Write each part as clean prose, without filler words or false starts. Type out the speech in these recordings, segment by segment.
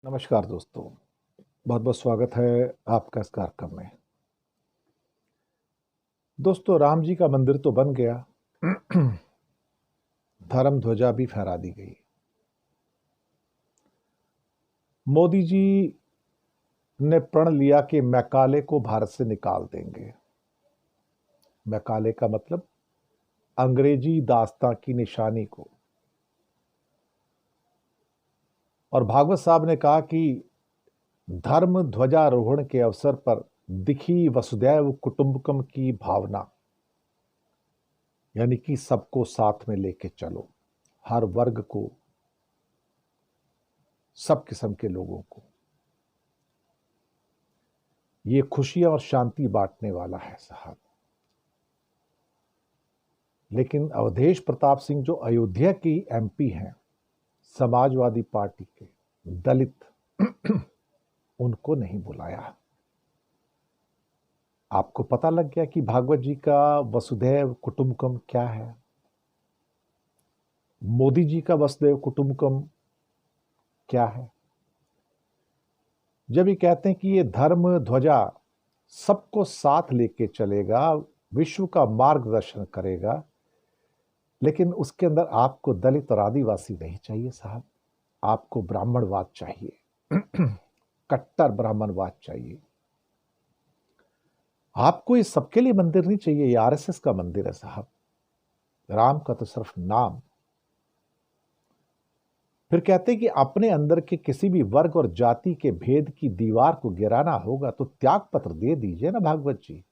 नमस्कार दोस्तों, बहुत बहुत स्वागत है आपका इस कार्यक्रम में। दोस्तों, राम जी का मंदिर तो बन गया, धर्म ध्वजा भी फहरा दी गई। मोदी जी ने प्रण लिया कि मैकाले को भारत से निकाल देंगे। मैकाले का मतलब अंग्रेजी दास्तां की निशानी को। और भागवत साहब ने कहा कि धर्म ध्वजारोहण के अवसर पर दिखी वसुदैव कुटुंबकम की भावना, यानी कि सबको साथ में लेके चलो, हर वर्ग को, सब किस्म के लोगों को। ये खुशियां और शांति बांटने वाला है साहब। लेकिन अवधेश प्रताप सिंह जो अयोध्या की एमपी हैं, समाजवादी पार्टी के दलित, उनको नहीं बुलाया। आपको पता लग गया कि भागवत जी का वसुधैव कुटुंबकम क्या है, मोदी जी का वसुधैव कुटुंबकम क्या है। जब ये कहते हैं कि ये धर्म ध्वजा सबको साथ लेके चलेगा, विश्व का मार्गदर्शन करेगा, लेकिन उसके अंदर आपको दलित और आदिवासी नहीं चाहिए साहब, आपको ब्राह्मणवाद चाहिए, कट्टर ब्राह्मणवाद चाहिए। आपको ये सबके लिए मंदिर नहीं चाहिए, ये आरएसएस का मंदिर है साहब। राम का तो सिर्फ नाम। फिर कहते हैं कि अपने अंदर के किसी भी वर्ग और जाति के भेद की दीवार को गिराना होगा तो त्याग पत्र दे दीजिए ना भागवत जी,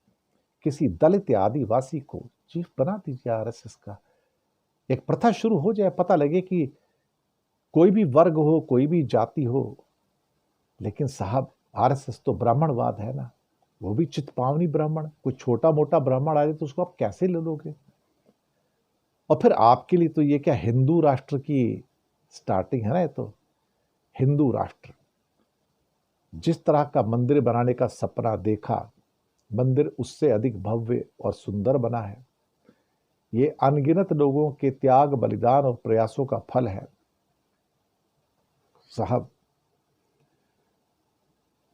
किसी दलित या आदिवासी को चीफ बना दीजिए आरएसएस का। एक प्रथा शुरू हो जाए, पता लगे कि कोई भी वर्ग हो, कोई भी जाति हो, लेकिन साहब आरएसएस तो ब्राह्मणवाद है ना, वो भी चित्पावनी ब्राह्मण। कोई छोटा मोटा ब्राह्मण आ जाए तो उसको आप कैसे ले लोगे। और फिर आपके लिए तो ये क्या हिंदू राष्ट्र की स्टार्टिंग है ना, ये तो हिंदू राष्ट्र। जिस तरह का मंदिर बनाने का सपना देखा, मंदिर उससे अधिक भव्य और सुंदर बना है। ये अनगिनत लोगों के त्याग, बलिदान और प्रयासों का फल है साहब।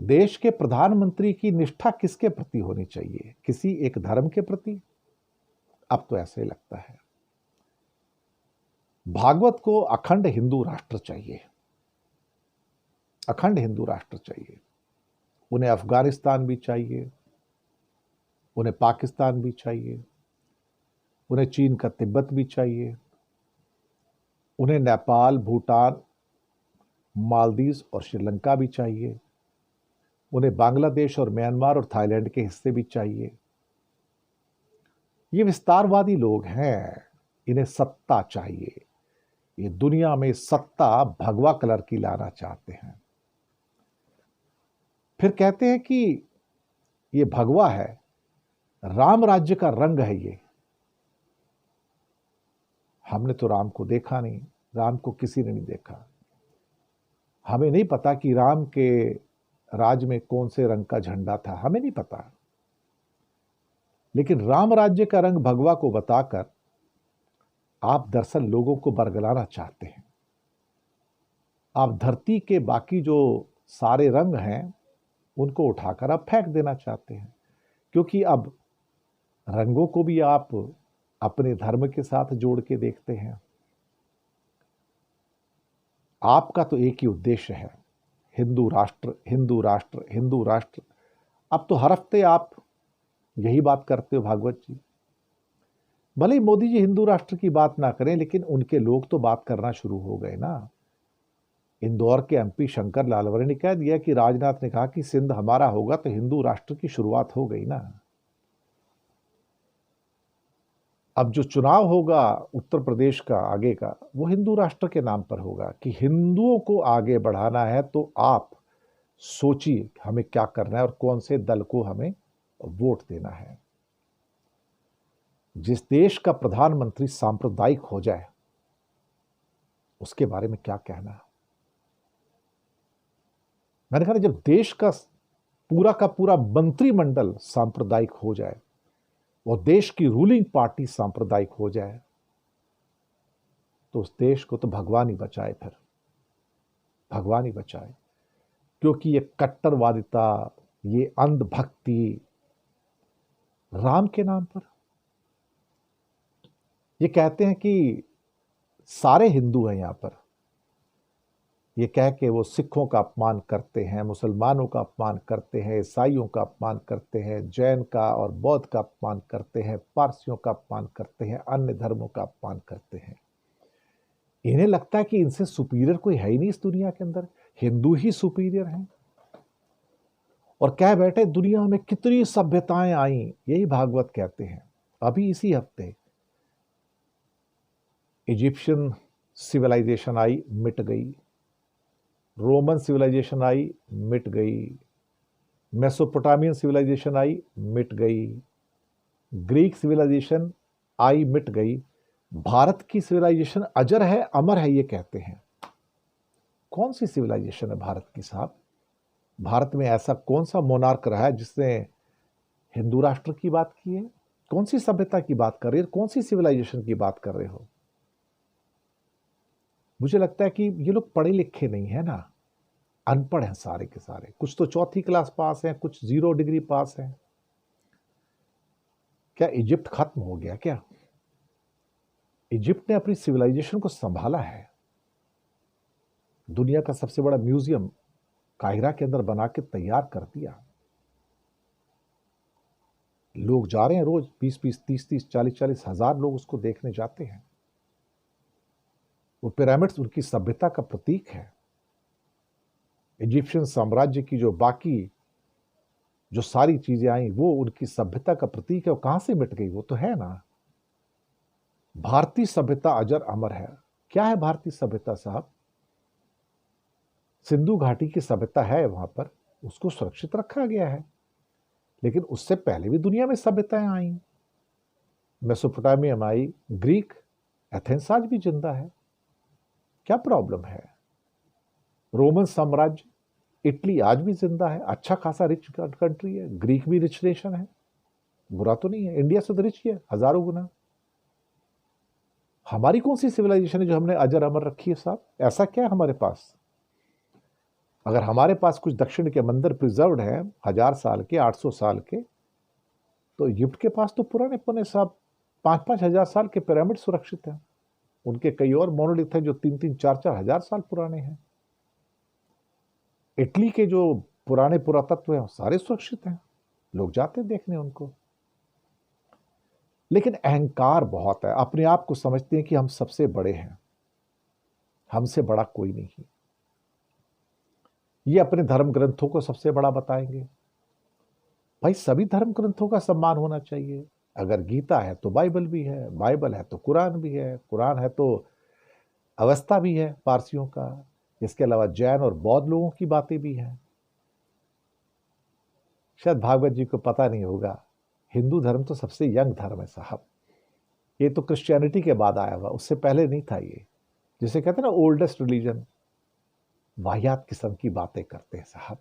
देश के प्रधानमंत्री की निष्ठा किसके प्रति होनी चाहिए? किसी एक धर्म के प्रति? अब तो ऐसे ही लगता है। भागवत को अखंड हिंदू राष्ट्र चाहिए, अखंड हिंदू राष्ट्र चाहिए। उन्हें अफगानिस्तान भी चाहिए, उन्हें पाकिस्तान भी चाहिए, उन्हें चीन का तिब्बत भी चाहिए, उन्हें नेपाल, भूटान, मालदीव और श्रीलंका भी चाहिए, उन्हें बांग्लादेश और म्यांमार और थाईलैंड के हिस्से भी चाहिए। ये विस्तारवादी लोग हैं, इन्हें सत्ता चाहिए। ये दुनिया में सत्ता भगवा कलर की लाना चाहते हैं। फिर कहते हैं कि ये भगवा है, राम राज्य का रंग है ये। हमने तो राम को देखा नहीं, राम को किसी ने नहीं देखा। हमें नहीं पता कि राम के राज में कौन से रंग का झंडा था, हमें नहीं पता। लेकिन राम राज्य का रंग भगवा को बताकर आप दरअसल लोगों को बरगलाना चाहते हैं। आप धरती के बाकी जो सारे रंग हैं उनको उठाकर आप फेंक देना चाहते हैं, क्योंकि अब रंगों को भी आप अपने धर्म के साथ जोड़ के देखते हैं। आपका तो एक ही उद्देश्य है, हिंदू राष्ट्र, हिंदू राष्ट्र, हिंदू राष्ट्र। अब तो हर हफ्ते आप यही बात करते हो भागवत जी। भले ही मोदी जी हिंदू राष्ट्र की बात ना करें, लेकिन उनके लोग तो बात करना शुरू हो गए ना। इंदौर के एमपी शंकर लालवानी ने कह दिया कि राजनाथ ने कहा कि सिंध हमारा होगा, तो हिंदू राष्ट्र की शुरुआत हो गई ना। अब जो चुनाव होगा उत्तर प्रदेश का आगे का, वो हिंदू राष्ट्र के नाम पर होगा कि हिंदुओं को आगे बढ़ाना है। तो आप सोचिए हमें क्या करना है और कौन से दल को हमें वोट देना है। जिस देश का प्रधानमंत्री सांप्रदायिक हो जाए उसके बारे में क्या कहना। मैंने कहा जब देश का पूरा मंत्रिमंडल सांप्रदायिक हो जाए और देश की रूलिंग पार्टी सांप्रदायिक हो जाए, तो उस देश को तो भगवान ही बचाए, फिर भगवान ही बचाए। क्योंकि ये कट्टरवादिता, ये अंधभक्ति राम के नाम पर, ये कहते हैं कि सारे हिंदू हैं यहां पर, ये कह के वो सिखों का अपमान करते हैं, मुसलमानों का अपमान करते हैं, ईसाइयों का अपमान करते हैं, जैन का और बौद्ध का अपमान करते हैं, पारसियों का अपमान करते हैं, अन्य धर्मों का अपमान करते हैं। इन्हें लगता है कि इनसे सुपीरियर कोई है ही नहीं इस दुनिया के अंदर, हिंदू ही सुपीरियर हैं। और कह बैठे दुनिया में कितनी सभ्यताएं आई, यही भागवत कहते हैं। अभी इसी हफ्ते इजिप्शियन सिविलाइजेशन आई, मिट गई। रोमन सिविलाइजेशन आई, मिट गई। मेसोपोटामियन सिविलाइजेशन आई, मिट गई। ग्रीक सिविलाइजेशन आई, मिट गई। भारत की सिविलाइजेशन अजर है, अमर है, ये कहते हैं। कौन सी सिविलाइजेशन है भारत की साहब? भारत में ऐसा कौन सा मोनार्क रहा है जिसने हिंदू राष्ट्र की बात की है? कौन सी सभ्यता की बात कर रहे हो? कौन सी सिविलाइजेशन की बात कर रहे हो? मुझे लगता है कि ये लोग पढ़े लिखे नहीं है ना, अनपढ़ हैं सारे के सारे। कुछ तो चौथी क्लास पास हैं, कुछ 0 डिग्री पास हैं। क्या इजिप्ट खत्म हो गया क्या? इजिप्ट ने अपनी सिविलाइजेशन को संभाला है। दुनिया का सबसे बड़ा म्यूजियम काहिरा के अंदर बना के तैयार कर दिया। लोग जा रहे हैं रोज, 20-20, 30-30, 40-40 हजार लोग उसको देखने जाते हैं। वो पिरामिड्स उनकी सभ्यता का प्रतीक है। इजिप्शियन साम्राज्य की जो सारी चीजें आई, वो उनकी सभ्यता का प्रतीक है। वो कहां से मिट गई? वो तो है ना। भारतीय सभ्यता अजर अमर है। क्या है भारतीय सभ्यता साहब? सिंधु घाटी की सभ्यता है वहां पर, उसको सुरक्षित रखा गया है। लेकिन उससे पहले भी दुनिया में सभ्यताएं आई। मेसोपोटामियम आई, ग्रीक, एथेंस आज भी जिंदा है। क्या प्रॉब्लम है? रोमन साम्राज्य, इटली आज भी जिंदा है, अच्छा खासा रिच कंट्री है। ग्रीक भी रिच नेशन है, बुरा तो नहीं है, इंडिया से तो रिच ही है हजारों गुना। हमारी कौन सी सिविलाइजेशन है जो हमने अजर अमर रखी है साहब? ऐसा क्या है हमारे पास? अगर हमारे पास कुछ दक्षिण के मंदिर प्रिजर्व्ड हैं 1000 साल के, 800 साल के, तो इजिप्ट के पास तो पुराने पुराने साहब 5-5 हजार साल के पिरामिड सुरक्षित हैं। उनके कई और मोनोलिथ हैं जो 3-3, 4-4 हजार साल पुराने हैं। इटली के जो पुराने पुरातत्व हैं सारे सुरक्षित हैं, लोग जाते देखने उनको। लेकिन अहंकार बहुत है, अपने आप को समझते हैं कि हम सबसे बड़े हैं, हमसे बड़ा कोई नहीं। ये अपने धर्म ग्रंथों को सबसे बड़ा बताएंगे। भाई सभी धर्म ग्रंथों का सम्मान होना चाहिए। अगर गीता है तो बाइबल भी है, बाइबल है तो कुरान भी है, कुरान है तो अवस्था भी है पारसियों का। इसके अलावा जैन और बौद्ध लोगों की बातें भी हैं। शायद भागवत जी को पता नहीं होगा, हिंदू धर्म तो सबसे यंग धर्म है साहब। ये तो क्रिश्चियनिटी के बाद आया हुआ, उससे पहले नहीं था ये। जिसे कहते हैं ना ओल्डेस्ट रिलीजन, वाहियात किस्म की बातें करते हैं साहब।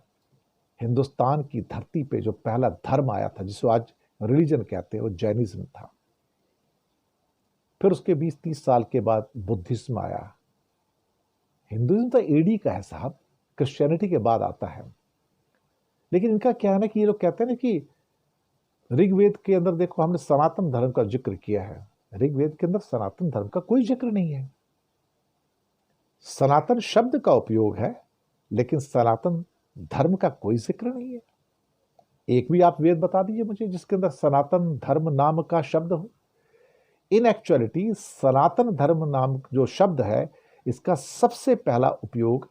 हिंदुस्तान की धरती पे जो पहला धर्म आया था, जिसको आज रिलीजन कहते हैं, वो जैनिज्म था। फिर उसके 20-30 साल के बाद बुद्धिज्म आया। हिंदुइज्म तो एडी का है साहब, क्रिश्चियनिटी के बाद आता है। लेकिन इनका क्या है ना कि ये लोग कहते हैं ना कि ऋग्वेद के अंदर देखो, हमने सनातन धर्म का जिक्र किया है। ऋग्वेद के अंदर सनातन धर्म का कोई जिक्र नहीं है। सनातन शब्द का उपयोग है, लेकिन सनातन धर्म का कोई जिक्र नहीं है। एक भी आप वेद बता दीजिए मुझे जिसके अंदर सनातन धर्म नाम का शब्द हो। इन एक्चुअलिटी सनातन धर्म नाम जो शब्द है, इसका सबसे पहला उपयोग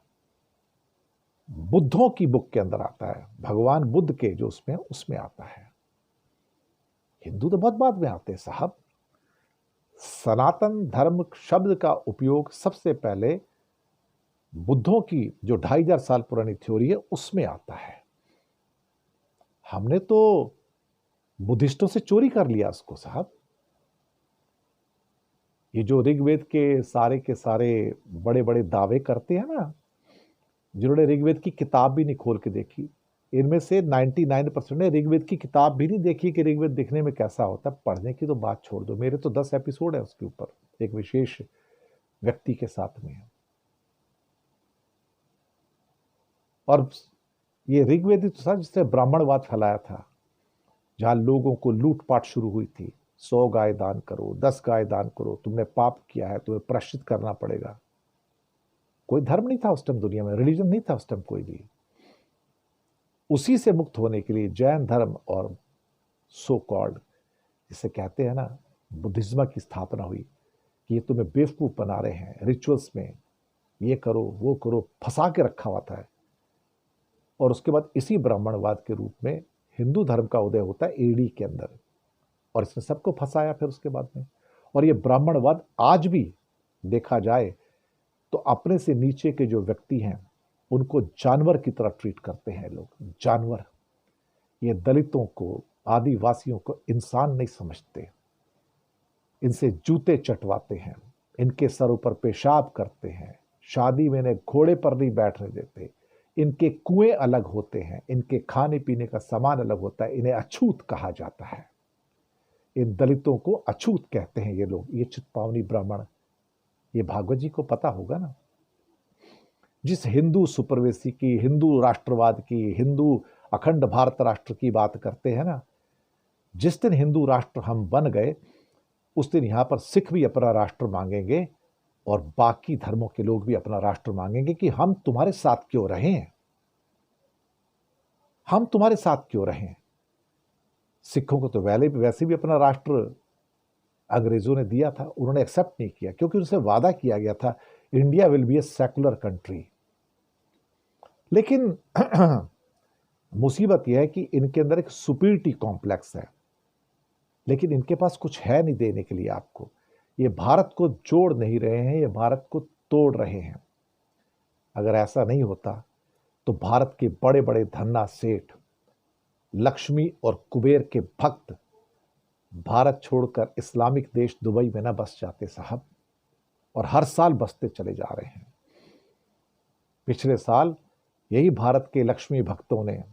बुद्धों की बुक के अंदर आता है। भगवान बुद्ध के जो उसमें आता है। हिंदू तो बहुत बाद में आते हैं साहब। सनातन धर्म शब्द का उपयोग सबसे पहले बुद्धों की जो 2500 साल पुरानी थ्योरी है उसमें आता है। हमने तो बुद्धिस्टों से चोरी कर लिया उसको साहब। ये जो ऋग्वेद के सारे बड़े बड़े दावे करते हैं ना, जिन्होंने ऋग्वेद की किताब भी नहीं खोल के देखी, इनमें से 99% ने ऋग्वेद की किताब भी नहीं देखी कि ऋग्वेद दिखने में कैसा होता है। पढ़ने की तो बात छोड़ दो, मेरे तो 10 एपिसोड है उसके ऊपर, एक विशेष व्यक्ति के साथ में। और ये ऋग्वेदी तो था जिसने ब्राह्मणवाद फैलाया था, जहां लोगों को लूटपाट शुरू हुई थी। 100 गाय दान करो, 10 गाय दान करो, तुमने पाप किया है, तुम्हें प्रायश्चित करना पड़ेगा। कोई धर्म नहीं था उस टाइम दुनिया में, रिलीजन नहीं था उस टाइम कोई भी। उसी से मुक्त होने के लिए जैन धर्म और सो कॉल्ड, जिसे कहते हैं ना, बुद्धिज्म की स्थापना हुई कि ये तुम्हें बेवकूफ बना रहे हैं रिचुअल्स में, ये करो वो करो, फंसा के रखा हुआ था। और उसके बाद इसी ब्राह्मणवाद के रूप में हिंदू धर्म का उदय होता है एडी के अंदर, और इसने सबको फंसाया फिर उसके बाद में। और ये ब्राह्मणवाद आज भी देखा जाए तो अपने से नीचे के जो व्यक्ति हैं उनको जानवर की तरह ट्रीट करते हैं लोग, जानवर। ये दलितों को, आदिवासियों को इंसान नहीं समझते, इनसे जूते चटवाते हैं, इनके सरों पर पेशाब करते हैं, शादी में इन्हें घोड़े पर नहीं बैठने देते, इनके कुएं अलग होते हैं, इनके खाने पीने का सामान अलग होता है, इन्हें अछूत कहा जाता है। इन दलितों को अछूत कहते हैं ये लोग, ये चित्पावनी ब्राह्मण। ये भागवत जी को पता होगा ना। जिस हिंदू सुपरवेसी की, हिंदू राष्ट्रवाद की, हिंदू अखंड भारत राष्ट्र की बात करते हैं ना, जिस दिन हिंदू राष्ट्र हम बन गए उस दिन यहां पर सिख भी अपना राष्ट्र मांगेंगे और बाकी धर्मों के लोग भी अपना राष्ट्र मांगेंगे कि हम तुम्हारे साथ क्यों रहें, हम तुम्हारे साथ क्यों रहें। सिखों को तो वैसे भी अपना राष्ट्र अंग्रेजों ने दिया था, उन्होंने एक्सेप्ट नहीं किया क्योंकि उनसे वादा किया गया था India will be a secular country. लेकिन मुसीबत यह है कि इनके अंदर एक सुपीरियरिटी कॉम्प्लेक्स है, लेकिन इनके पास कुछ है नहीं देने के लिए आपको। ये भारत को जोड़ नहीं रहे हैं, ये भारत को तोड़ रहे हैं। अगर ऐसा नहीं होता तो भारत के बड़े बड़े धन्ना सेठ, लक्ष्मी और कुबेर के भक्त भारत छोड़कर इस्लामिक देश दुबई में ना बस जाते साहब, और हर साल बसते चले जा रहे हैं। पिछले साल यही भारत के लक्ष्मी भक्तों ने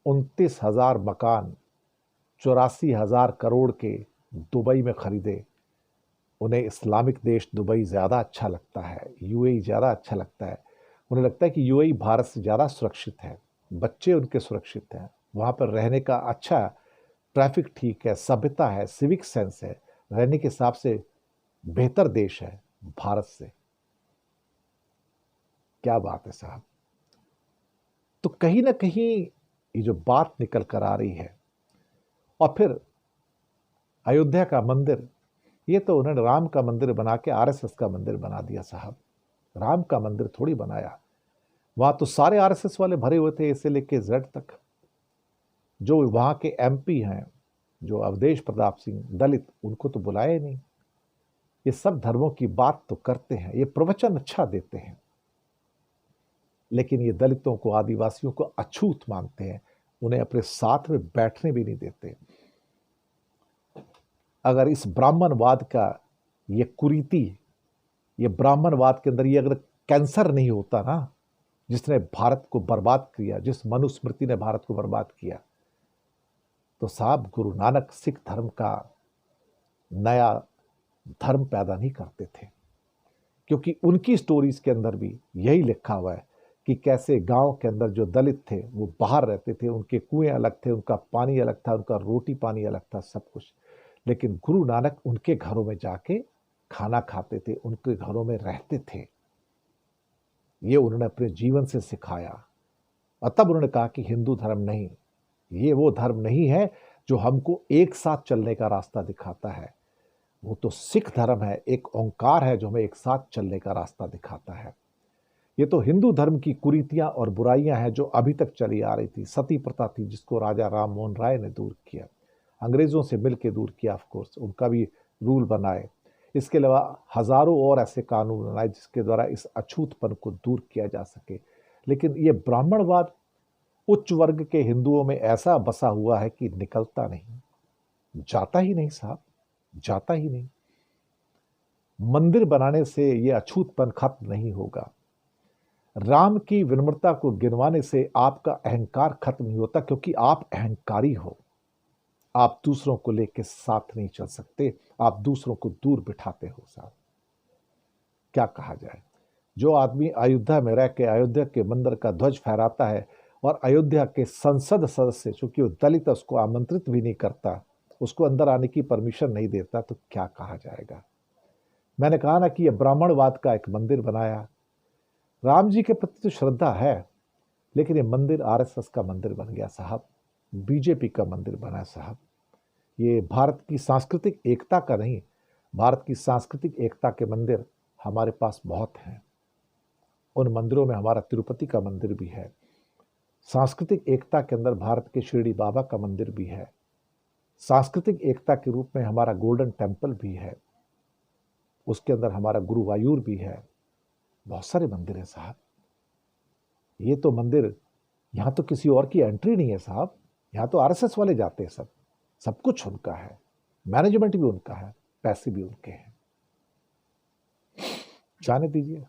29,000 मकान 84,000 करोड़ के दुबई में खरीदे। उन्हें इस्लामिक देश दुबई ज़्यादा अच्छा लगता है, यूएई ज़्यादा अच्छा लगता है। उन्हें लगता है कि यूएई भारत से ज़्यादा सुरक्षित है, बच्चे उनके सुरक्षित हैं, वहाँ पर रहने का अच्छा, ट्रैफिक ठीक है, सभ्यता है, सिविक सेंस है, रहने के हिसाब से बेहतर देश है भारत से। क्या बात है साहब। तो कहीं ना कहीं ये जो बात निकल कर आ रही है, और फिर अयोध्या का मंदिर, ये तो उन्होंने राम का मंदिर बना के आरएसएस का मंदिर बना दिया साहब। राम का मंदिर थोड़ी बनाया, वहां तो सारे आरएसएस वाले भरे हुए थे, ए से लेके जेड तक। जो वहां के एमपी हैं, जो अवधेश प्रताप सिंह दलित, उनको तो बुलाया ही नहीं। ये सब धर्मों की बात तो करते हैं, ये प्रवचन अच्छा देते हैं, लेकिन ये दलितों को, आदिवासियों को अछूत मानते हैं, उन्हें अपने साथ में बैठने भी नहीं देते। अगर इस ब्राह्मणवाद का ये कुरीति, ये ब्राह्मणवाद के अंदर ये अगर कैंसर नहीं होता ना, जिसने भारत को बर्बाद किया, जिस मनुस्मृति ने भारत को बर्बाद किया, तो साहब गुरु नानक सिख धर्म का नया धर्म पैदा नहीं करते थे। क्योंकि उनकी स्टोरीज के अंदर भी यही लिखा हुआ है कि कैसे गांव के अंदर जो दलित थे वो बाहर रहते थे, उनके कुएं अलग थे, उनका पानी अलग था, उनका रोटी पानी अलग था, सब कुछ। लेकिन गुरु नानक उनके घरों में जाके खाना खाते थे, उनके घरों में रहते थे। ये उन्होंने अपने जीवन से सिखाया। और तब उन्होंने कहा कि हिंदू धर्म नहीं, ये वो धर्म नहीं है जो हमको एक साथ चलने का रास्ता दिखाता है। वो तो सिख धर्म है, एक ओंकार है जो हमें एक साथ चलने का रास्ता दिखाता है। ये तो हिंदू धर्म की कुरीतियां और बुराइयां हैं जो अभी तक चली आ रही थी। सती प्रथा थी जिसको राजा राम मोहन राय ने दूर किया, अंग्रेजों से मिलकर दूर किया, ऑफ कोर्स उनका भी रूल बनाए। इसके अलावा हजारों और ऐसे कानून बनाए जिसके द्वारा इस अछूतपन को दूर किया जा सके। लेकिन ये ब्राह्मणवाद उच्च वर्ग के हिंदुओं में ऐसा बसा हुआ है कि निकलता नहीं, जाता ही नहीं साहब, जाता ही नहीं। मंदिर बनाने से ये अछूतपन खत्म नहीं होगा, राम की विनम्रता को गिनवाने से आपका अहंकार खत्म नहीं होता, क्योंकि आप अहंकारी हो। आप दूसरों को लेकर साथ नहीं चल सकते, आप दूसरों को दूर बिठाते हो साहब। क्या कहा जाए, जो आदमी अयोध्या में रह के अयोध्या के मंदिर का ध्वज फहराता है, और अयोध्या के संसद सदस्य, चूंकि वो दलित है, उसको आमंत्रित भी नहीं करता, उसको अंदर आने की परमिशन नहीं देता, तो क्या कहा जाएगा। मैंने कहा ना कि ये ब्राह्मणवाद का एक मंदिर बनाया। राम जी के प्रति तो श्रद्धा है, लेकिन ये मंदिर आरएसएस का मंदिर बन गया साहब, बीजेपी का मंदिर बना साहब। ये भारत की सांस्कृतिक एकता का नहीं, भारत की सांस्कृतिक एकता के मंदिर हमारे पास बहुत हैं। उन मंदिरों में हमारा तिरुपति का मंदिर भी है। सांस्कृतिक एकता के अंदर भारत के शिरडी बाबा का मंदिर भी है। सांस्कृतिक एकता के रूप में हमारा गोल्डन टेम्पल भी है। उसके अंदर हमारा गुरुवायूर भी है। बहुत सारे मंदिर हैं साहब। ये तो मंदिर, यहाँ तो किसी और की एंट्री नहीं है साहब, यहाँ तो आरएसएस वाले जाते हैं। सब सब कुछ उनका है, मैनेजमेंट भी उनका है, पैसे भी उनके हैं, जाने दीजिए।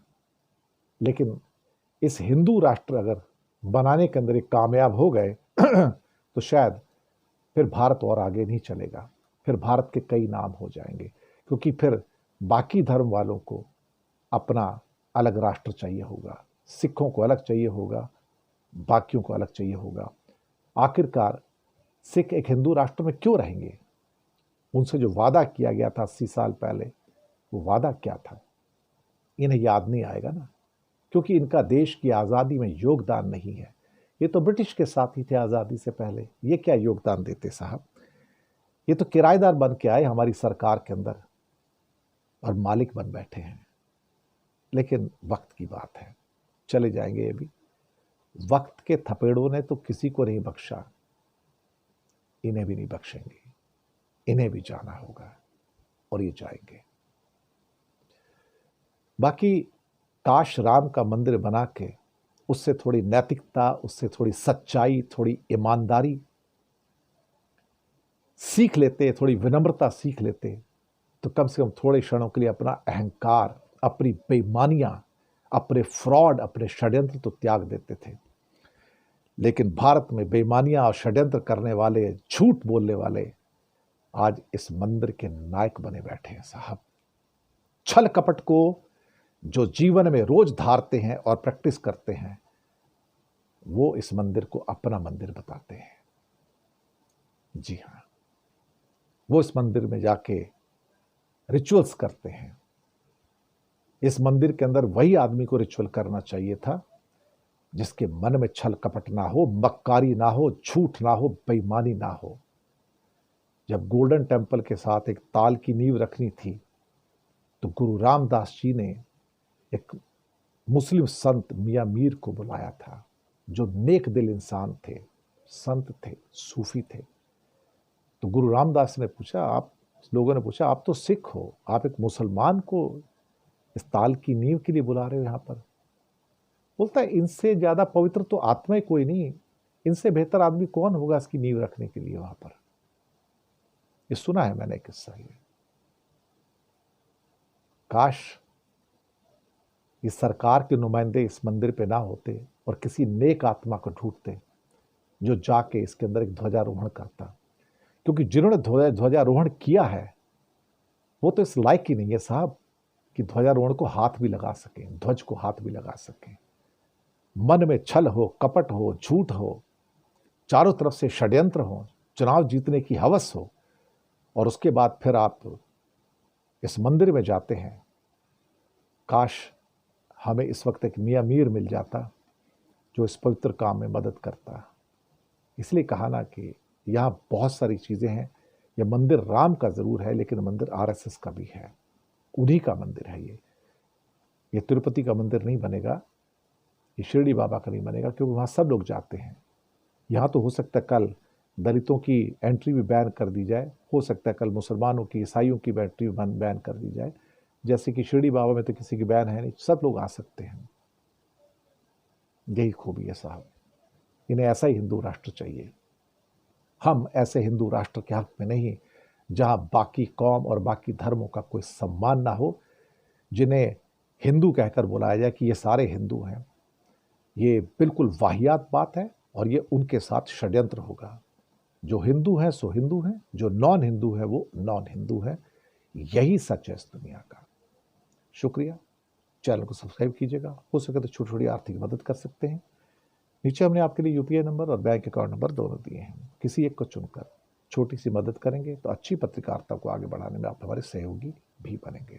लेकिन इस हिंदू राष्ट्र अगर बनाने के अंदर एक कामयाब हो गए तो शायद फिर भारत और आगे नहीं चलेगा, फिर भारत के कई नाम हो जाएंगे, क्योंकि फिर बाकी धर्म वालों को अपना अलग राष्ट्र चाहिए होगा, सिखों को अलग चाहिए होगा, बाकियों को अलग चाहिए होगा। आखिरकार सिख एक हिंदू राष्ट्र में क्यों रहेंगे? उनसे जो वादा किया गया था 80 साल पहले, वो वादा क्या था? इन्हें याद नहीं आएगा ना, क्योंकि इनका देश की आज़ादी में योगदान नहीं है। ये तो ब्रिटिश के साथ ही थे आज़ादी से पहले, ये क्या योगदान देते साहब? ये तो किराएदार बन के आए हमारी सरकार के अंदर और मालिक बन बैठे हैं। लेकिन वक्त की बात है, चले जाएंगे ये भी। वक्त के थपेड़ों ने तो किसी को नहीं बख्शा, इन्हें भी नहीं बख्शेंगे, इन्हें भी जाना होगा और ये जाएंगे। बाकी काश राम का मंदिर बना के उससे थोड़ी नैतिकता, उससे थोड़ी सच्चाई, थोड़ी ईमानदारी सीख लेते, थोड़ी विनम्रता सीख लेते, तो कम से कम थोड़े क्षणों के लिए अपना अहंकार, अपनी बेईमानियां, अपने फ्रॉड, अपने षड्यंत्र तो त्याग देते थे। लेकिन भारत में बेईमानियां और षड्यंत्र करने वाले, झूठ बोलने वाले आज इस मंदिर के नायक बने बैठे हैं साहब। छल कपट को जो जीवन में रोज धारते हैं और प्रैक्टिस करते हैं, वो इस मंदिर को अपना मंदिर बताते हैं। जी हां, वो इस मंदिर में जाके रिचुअल्स करते हैं। इस मंदिर के अंदर वही आदमी को रिचुअल करना चाहिए था जिसके मन में छल कपट ना हो, मक्कारी ना हो, झूठ ना हो, बेईमानी ना हो। जब गोल्डन टेम्पल के साथ एक ताल की नींव रखनी थी, तो गुरु रामदास जी ने एक मुस्लिम संत मियां मीर को बुलाया था, जो नेक दिल इंसान थे, संत थे, सूफी थे। तो गुरु रामदास ने पूछा, आप लोगों ने पूछा, आप तो सिख हो, आप एक मुसलमान को इस ताल की नींव के लिए बुला रहे हो यहाँ पर? बोलता है, इनसे ज्यादा पवित्र तो आत्मा ही कोई नहीं, इनसे बेहतर आदमी कौन होगा इसकी नींव रखने के लिए वहां पर। ये सुना है मैंने किस्सा ये। काश ये सरकार के नुमाइंदे इस मंदिर पे ना होते और किसी नेक आत्मा को ढूंढते जो जाके इसके अंदर एक ध्वजारोहण करता, क्योंकि जिन्होंने ध्वजारोहण किया है वो तो इस लायक ही नहीं है साहब कि ध्वजारोहण को हाथ भी लगा सकें, ध्वज को हाथ भी लगा सकें। मन में छल हो, कपट हो, झूठ हो, चारों तरफ से षड्यंत्र हो, चुनाव जीतने की हवस हो, और उसके बाद फिर आप इस मंदिर में जाते हैं। काश हमें इस वक्त एक मियां मीर मिल जाता जो इस पवित्र काम में मदद करता। इसलिए कहा ना कि यहाँ बहुत सारी चीज़ें हैं। यह मंदिर राम का ज़रूर है, लेकिन मंदिर आरएसएस का भी है, उन्हीं का मंदिर है ये तिरुपति का मंदिर नहीं बनेगा, ये शिरडी बाबा का नहीं बनेगा, क्योंकि वहाँ सब लोग जाते हैं। यहाँ तो हो सकता है कल दलितों की एंट्री भी बैन कर दी जाए, हो सकता है कल मुसलमानों की, ईसाइयों की एंट्री बैन कर दी जाए, जैसे कि शिरडी बाबा में तो किसी की बैन है नहीं, सब लोग आ सकते हैं। यही खूबी है साहब, इन्हें ऐसा ही हिंदू राष्ट्र चाहिए। हम ऐसे हिंदू राष्ट्र के हक में नहीं जहां बाकी कौम और बाकी धर्मों का कोई सम्मान ना हो, जिन्हें हिंदू कहकर बुलाया जाए कि ये सारे हिंदू हैं। ये बिल्कुल वाहियात बात है और ये उनके साथ षड्यंत्र होगा। जो हिंदू हैं सो हिंदू हैं, जो नॉन हिंदू है वो नॉन हिंदू है। यही सच है इस दुनिया का। शुक्रिया। चैनल को सब्सक्राइब कीजिएगा, हो सके तो छोटी छोटी आर्थिक मदद कर सकते हैं। नीचे हमने आपके लिए यूपीआई नंबर और बैंक अकाउंट नंबर दोनों दिए हैं। किसी एक को चुनकर छोटी सी मदद करेंगे तो अच्छी पत्रकारिता को आगे बढ़ाने में आप हमारे सहयोगी भी बनेंगे।